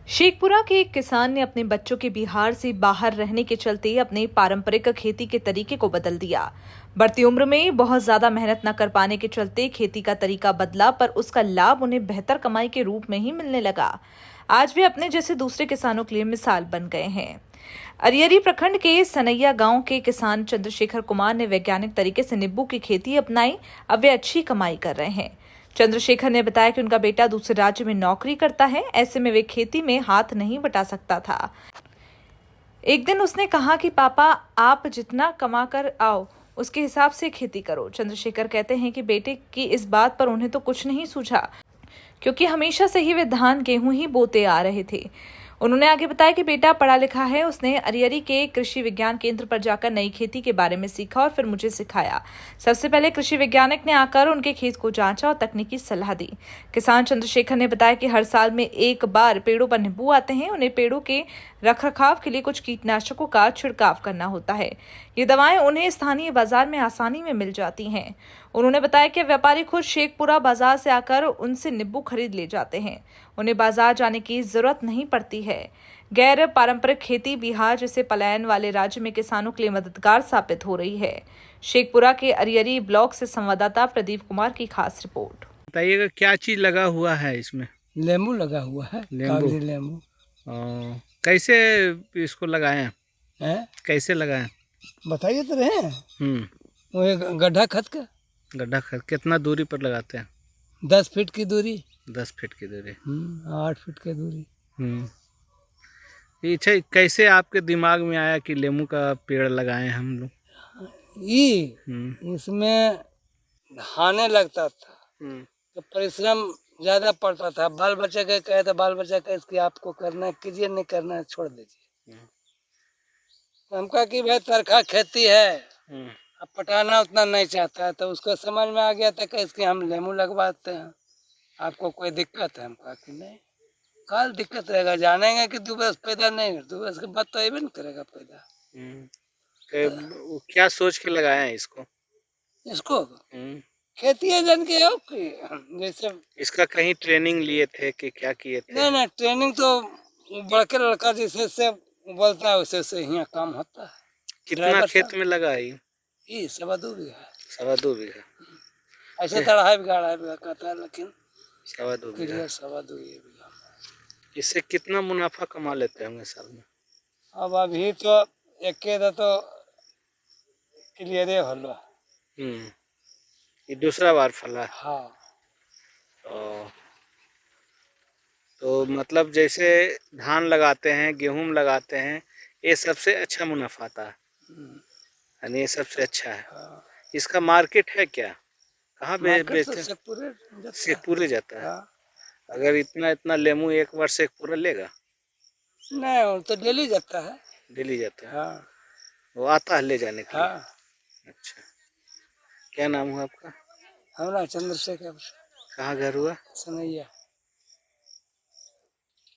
शेखपुरा के एक किसान ने अपने बच्चों के बिहार से बाहर रहने के चलते अपने पारंपरिक खेती के तरीके को बदल दिया। बढ़ती उम्र में बहुत ज्यादा मेहनत न कर पाने के चलते खेती का तरीका बदला, पर उसका लाभ उन्हें बेहतर कमाई के रूप में ही मिलने लगा। आज वे अपने जैसे दूसरे किसानों के लिए मिसाल बन गए हैं। अरियरी प्रखंड के सनैया गांव के किसान चंद्रशेखर कुमार ने वैज्ञानिक तरीके से नींबू की खेती अपनाई। अब वे अच्छी कमाई कर रहे हैं। चंद्रशेखर ने बताया कि उनका बेटा दूसरे राज्य में नौकरी करता है, ऐसे में वे खेती में हाथ नहीं बटा सकता था। एक दिन उसने कहा कि पापा, आप जितना कमा कर आओ उसके हिसाब से खेती करो। चंद्रशेखर कहते हैं कि बेटे की इस बात पर उन्हें तो कुछ नहीं सूझा, क्योंकि हमेशा से ही वे धान गेहूं ही बोते आ रहे थे। उन्होंने आगे बताया कि बेटा पढ़ा लिखा है। उसने अरियरी के कृषि विज्ञान केंद्र पर जाकर नई खेती के बारे में सीखा और फिर मुझे सिखाया। सबसे पहले कृषि वैज्ञानिक ने आकर उनके खेत को जांचा और तकनीकी सलाह दी। किसान चंद्रशेखर ने बताया कि हर साल में एक बार पेड़ों पर नींबू आते हैं। उन्हें पेड़ों के रखरखाव के लिए कुछ कीटनाशकों का छिड़काव करना होता है। ये दवाएं उन्हें स्थानीय बाजार में आसानी में मिल जाती हैं। उन्होंने बताया कि व्यापारी खुद शेखपुरा बाजार से आकर उनसे नींबू खरीद ले जाते हैं। उन्हें बाजार जाने की जरूरत नहीं पड़ती है। गैर पारंपरिक खेती बिहार जैसे पलायन वाले राज्य में किसानों के लिए मददगार साबित हो रही है। शेखपुरा के अरियरी ब्लॉक से संवाददाता प्रदीप कुमार की खास रिपोर्ट। बताइएगा, क्या चीज लगा हुआ है इसमें? लेमू लगा हुआ है, कागजी लेमू। कैसे इसको लगाए हैं? कैसे लगाए? बताइए तो रहे। वो एक गड्ढा खत का। गड्ढा कितना दूरी पर लगाते हैं? 10 फीट की दूरी। 10 फीट की दूरी। 8 फीट की दूरी। अच्छा, कैसे आपके दिमाग में आया कि लेमू का पेड़ लगाए हम लोग? इसमें नहाने लगता था तो परिश्रम ज्यादा पड़ता था। बाल बच्चा के कहे तो बाल बच्चा कहे इसकी आपको करना है कीजिए, नहीं करना है छोड़ दीजिए। हम कहा कि भाई तरखा खेती है, अब पटाना उतना नहीं चाहता है, तो उसको समझ में आ गया था कि इसके हम लेमू लगवाते हैं। आपको कोई दिक्कत है? हम कहा कि नहीं, कल दिक्कत रहेगा, जानेंगे कि 2 बरस पैदा नहीं, 2 बरस के बाद तो ये भी नहीं करेगा पैदा। क्या सोच के लगाए हैं इसको? खेती है जन के हो कि जैसे इसका कहीं ट्रेनिंग लिए थे कि क्या किए थे? नहीं, ट्रेनिंग तो बड़के लड़का जैसे से बोलता है वैसे से यहाँ काम होता है। कितना खेत में लगा है ये 2.25 बीघा। 2.25 बीघा। ऐसे तो 2.5 बीघा कहता है, लेकिन 2.25 बीघा। 2.25 बीघा। इससे कितना मुनाफा कमा लेते होंगे साल में? अब अभी तो एक तो क्लियर हलो। ये दूसरा बार फला। हाँ। तो मतलब जैसे धान लगाते हैं, गेहूं लगाते हैं, ये सबसे अच्छा मुनाफा आता है, यानी ये सबसे अच्छा है। हाँ। इसका मार्केट है क्या? कहाँ बेचते हैं? शेखपुरे जाता है। हाँ। अगर इतना लेमू एक बार शेखपुरा लेगा? नहीं, वो तो डेली जाता है। डेली जाता है। हाँ। वो आता है ले जाने के लिए? हाँ। अच्छा, क्या नाम हुआ आपका? हमारा चंद्रशेखर। कहाँ घर हुआ? सनैया।